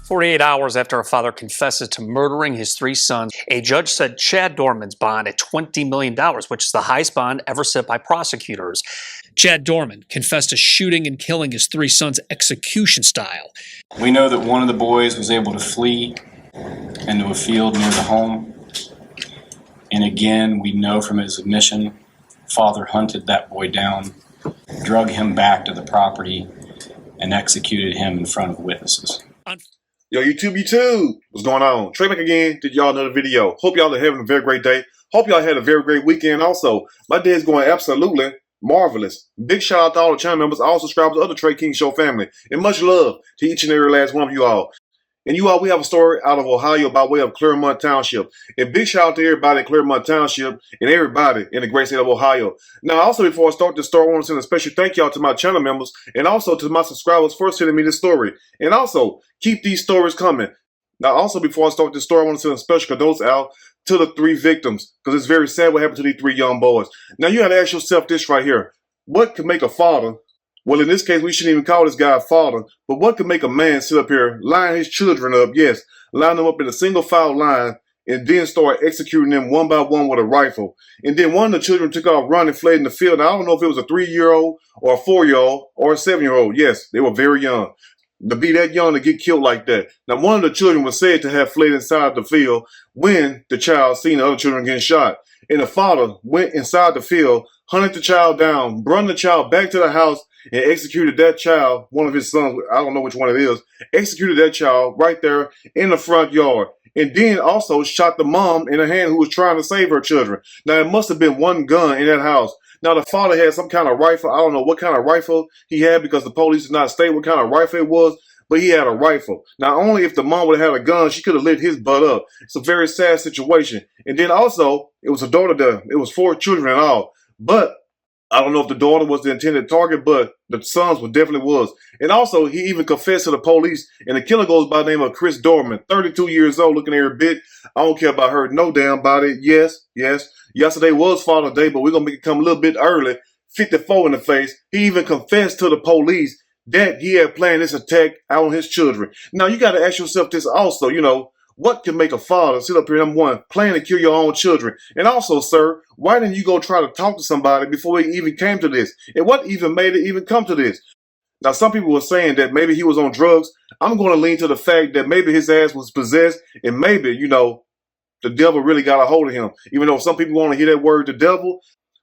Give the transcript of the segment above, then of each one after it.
48 hours after a father confesses to murdering his 3 sons, a judge set Chad Dorman's bond at $20 million, which is the highest bond ever set by prosecutors. Chad Dorman confessed to shooting and killing his 3 sons execution style. We know that one of the boys was able to flee into a field near the home. And again, we know from his admission, father hunted that boy down, drug him back to the property, and executed him in front of witnesses. Yo, YouTube, what's going on? Trey back again. Did y'all know the video? Hope y'all are having a very great day. Hope y'all had a very great weekend also. My day is going absolutely marvelous. Big shout out to all the channel members, all subscribers to the other Trey King Show family. And much love to each and every last one of you all. And you all, we have a story out of Ohio by way of Claremont Township. And big shout out to everybody in Claremont Township and everybody in the great state of Ohio. Now, also before I start this story, I want to send a special thank y'all to my channel members and also to my subscribers for sending me this story. And also, keep these stories coming. Now, also before I start this story, I want to send a special condolences out to the 3 victims because it's very sad what happened to these 3 young boys. Now, you got to ask yourself this right here. What could make a father? Well, in this case, we shouldn't even call this guy a father. But what could make a man sit up here, line his children up, yes, line them up in a single file line, and then start executing them one by one with a rifle? And then one of the children took off running, fled in the field. Now, I don't know if it was a 3-year-old or a 4-year-old or a 7-year-old. Yes, they were very young. To be that young to get killed like that. Now, one of the children was said to have fled inside the field when the child seen the other children getting shot. And the father went inside the field, hunted the child down, brought the child back to the house, and executed that child, one of his sons, I don't know which one it is, executed that child right there in the front yard. And then also shot the mom in the hand who was trying to save her children. Now, it must have been one gun in that house. Now, the father had some kind of rifle. I don't know what kind of rifle he had because the police did not state what kind of rifle it was, but he had a rifle. Now, only if the mom would have had a gun, she could have lit his butt up. It's a very sad situation. And then also, it was a daughter there. It was 4 children in all. But I don't know if the daughter was the intended target, but the sons definitely was. And also, he even confessed to the police, and the killer goes by the name of Chris Dorman, 32 years old, looking every bit. I don't care about her, no damn body. Yes. Yesterday was Father's Day, but we're going to make it come a little bit early, 54 in the face. He even confessed to the police that he had planned this attack out on his children. Now, you got to ask yourself this also, what can make a father sit up here, number one, plan to kill your own children? And also, sir, why didn't you go try to talk to somebody before it even came to this? And what even made it even come to this? Now, some people were saying that maybe he was on drugs. I'm going to lean to the fact that maybe his ass was possessed and maybe, the devil really got a hold of him. Even though some people want to hear that word, the devil.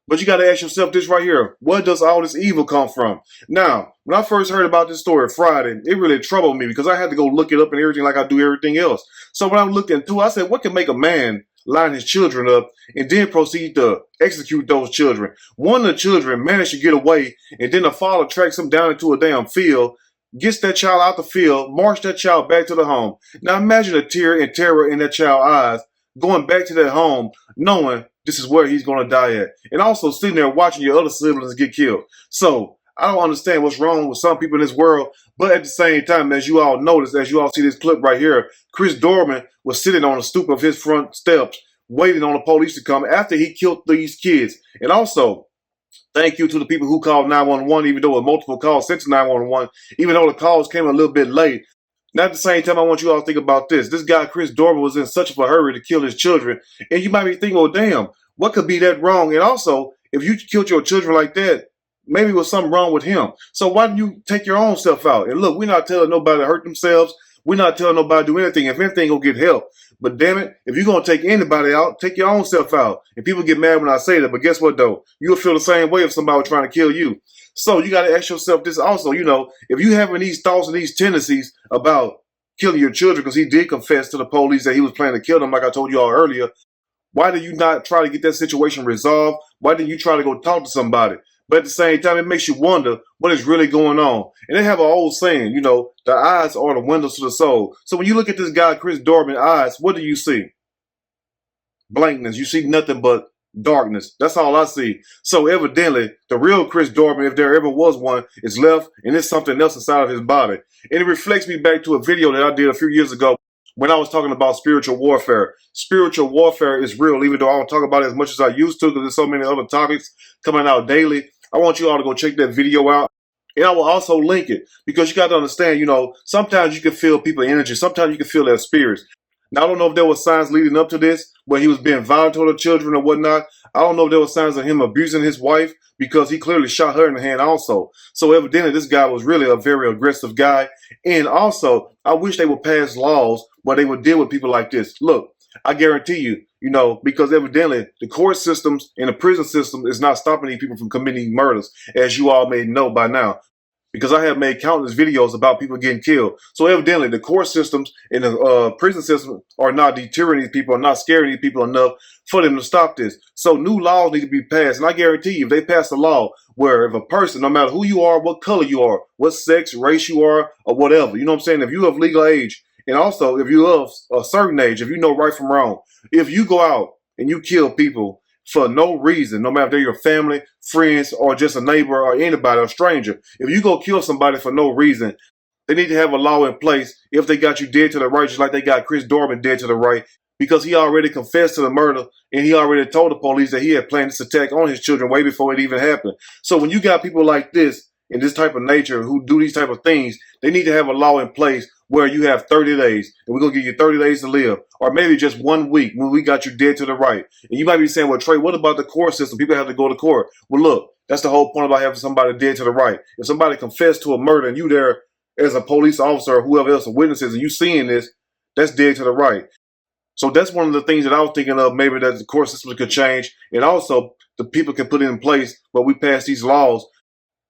But you got to ask yourself this right here. Where does all this evil come from? Now, when I first heard about this story Friday, it really troubled me because I had to go look it up and everything like I do everything else. So when I looked into it, I said, what can make a man line his children up and then proceed to execute those children? One of the children managed to get away, and then the father tracks him down into a damn field, gets that child out the field, marched that child back to the home. Now imagine the tear and terror in that child's eyes, going back to that home, knowing this is where he's going to die at. And also sitting there watching your other siblings get killed. So I don't understand what's wrong with some people in this world. But at the same time, as you all notice, as you all see this clip right here, Chris Dorman was sitting on the stoop of his front steps, waiting on the police to come after he killed these kids. And also, thank you to the people who called 911, even though multiple calls sent to 911, even though the calls came a little bit late. Now, at the same time, I want you all to think about this. This guy, Chris Dorman, was in such a hurry to kill his children. And you might be thinking, well, damn, what could be that wrong? And also, if you killed your children like that, maybe there was something wrong with him. So why didn't you take your own self out? And look, we're not telling nobody to hurt themselves. We're not telling nobody to do anything. If anything, go get help. But damn it, if you're going to take anybody out, take your own self out. And people get mad when I say that. But guess what, though? You'll feel the same way if somebody was trying to kill you. So you got to ask yourself this also, if you having these thoughts and these tendencies about killing your children, because he did confess to the police that he was planning to kill them, like I told you all earlier, why did you not try to get that situation resolved? Why didn't you try to go talk to somebody? But at the same time, it makes you wonder what is really going on. And they have an old saying, the eyes are the windows to the soul. So when you look at this guy, Chris Dorman's eyes, what do you see? Blankness. You see nothing but darkness. That's all I see. So evidently, the real Chris Dorman, if there ever was one, is left, and there's something else inside of his body. And it reflects me back to a video that I did a few years ago when I was talking about spiritual warfare. Spiritual warfare is real, even though I don't talk about it as much as I used to because there's so many other topics coming out daily. I want you all to go check that video out. And I will also link it because you got to understand, sometimes you can feel people's energy. Sometimes you can feel their spirits. Now, I don't know if there were signs leading up to this where he was being violent toward the children or whatnot. I don't know if there were signs of him abusing his wife because he clearly shot her in the hand also. So evidently, this guy was really a very aggressive guy. And also, I wish they would pass laws where they would deal with people like this. Look, I guarantee you, because evidently the court systems and the prison system is not stopping these people from committing murders, as you all may know by now. Because I have made countless videos about people getting killed. So evidently the court systems and the prison system are not deterring these people, are not scaring these people enough for them to stop this. So new laws need to be passed. And I guarantee you, if they pass a law where if a person, no matter who you are, what color you are, what sex, race you are, or whatever, you know what I'm saying? If you of legal age, and also if you of a certain age, if you know right from wrong, if you go out and you kill people for no reason, no matter if they're your family, friends, or just a neighbor or anybody, or a stranger. If you go kill somebody for no reason, they need to have a law in place if they got you dead to the right, just like they got Chris Dorman dead to the right, because he already confessed to the murder and he already told the police that he had planned this attack on his children way before it even happened. So when you got people like this in this type of nature who do these type of things, they need to have a law in place where you have 30 days and we're going to give you 30 days to live, or maybe just 1 week when we got you dead to the right. And you might be saying, well, Trey, what about the court system? People have to go to court. Well, look, that's the whole point about having somebody dead to the right. If somebody confessed to a murder and you there as a police officer or whoever else, or witnesses, and you seeing this, that's dead to the right. So that's one of the things that I was thinking of, maybe that the court system could change. And also the people can put it in place where we pass these laws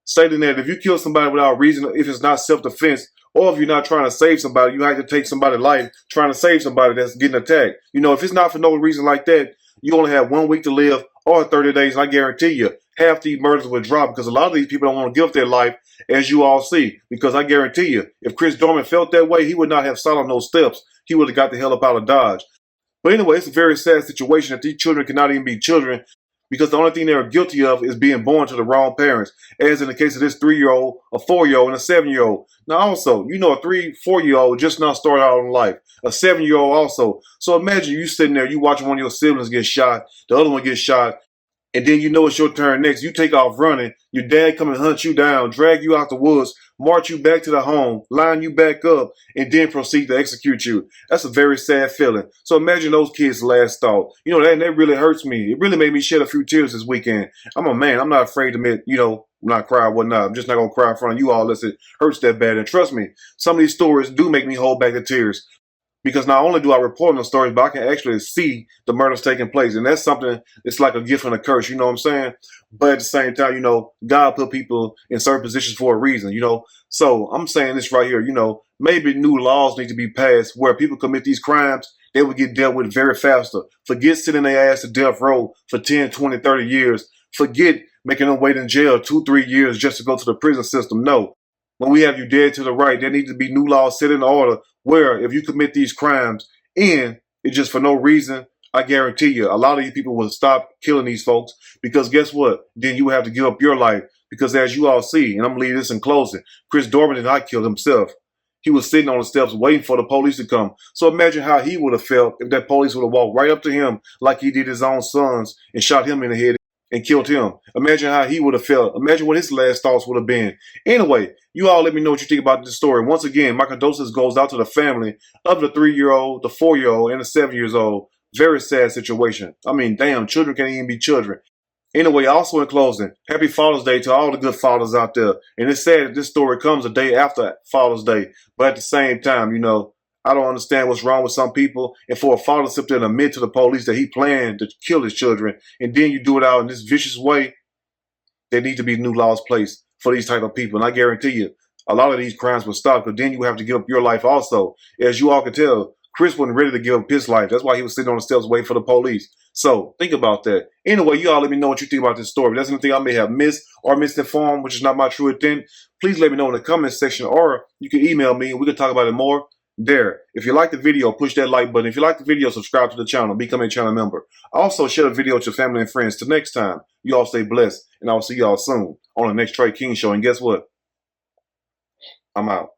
stating that if you kill somebody without reason, if it's not self-defense, or if you're not trying to save somebody, you have to take somebody's life trying to save somebody that's getting attacked. If it's not for no reason like that, you only have 1 week to live or 30 days. And I guarantee you, half these murders would drop because a lot of these people don't want to give up their life, as you all see. Because I guarantee you, if Chris Dorman felt that way, he would not have sat on those steps. He would have got the hell up out of Dodge. But anyway, it's a very sad situation that these children cannot even be children, because the only thing they're guilty of is being born to the wrong parents, as in the case of this 3-year-old, a 4-year-old, and a 7-year-old. Now also, a 3-4-year-old just now started out in life, a 7-year-old also. So imagine you sitting there, you watching one of your siblings get shot, the other one gets shot, and then it's your turn next. You take off running, your dad come and hunt you down, drag you out the woods, march you back to the home, line you back up, and then proceed to execute you. That's a very sad feeling. So imagine those kids' last thought. That really hurts me. It really made me shed a few tears this weekend. I'm a man. I'm not afraid to admit, not cry or whatnot. I'm just not going to cry in front of you all unless it hurts that bad. And trust me, some of these stories do make me hold back the tears. Because not only do I report on the stories, but I can actually see the murders taking place. And that's something, it's like a gift and a curse, you know what I'm saying? But at the same time, God put people in certain positions for a reason, So I'm saying this right here, maybe new laws need to be passed where people commit these crimes, they would get dealt with very faster. Forget sitting their ass to death row for 10, 20, 30 years. Forget making them wait in jail 2-3 years just to go to the prison system. No. When we have you dead to the right, there needs to be new laws set in order where if you commit these crimes and it's just for no reason, I guarantee you a lot of these people will stop killing these folks, because guess what? Then you have to give up your life, because as you all see, and I'm going to leave this in closing, Chris Dorman did not kill himself. He was sitting on the steps waiting for the police to come. So imagine how he would have felt if that police would have walked right up to him like he did his own sons and shot him in the head and killed him. Imagine how he would have felt. Imagine what his last thoughts would have been. Anyway, you all let me know what you think about this story. Once again, my condolences goes out to the family of the 3-year-old, the 4-year-old, and the 7-year-old. Very sad situation. I mean, damn, children can't even be children. Anyway, also in closing, happy Father's Day to all the good fathers out there. And it's sad that this story comes a day after Father's Day. But at the same time, I don't understand what's wrong with some people. And for a father to sit there and admit to the police that he planned to kill his children, and then you do it out in this vicious way, there need to be new laws placed for these type of people. And I guarantee you, a lot of these crimes will stop, because then you have to give up your life also. As you all can tell, Chris wasn't ready to give up his life. That's why he was sitting on the steps waiting for the police. So think about that. Anyway, you all let me know what you think about this story. If there's anything I may have missed or misinformed, which is not my true intent, please let me know in the comment section, or you can email me and we can talk about it more there. If you like the video, push that like button. If you like the video, subscribe to the channel, become a channel member. Also, share the video with your family and friends. Till next time, you all stay blessed, and I'll see you all soon on the next Trey King Show. And guess what? I'm out.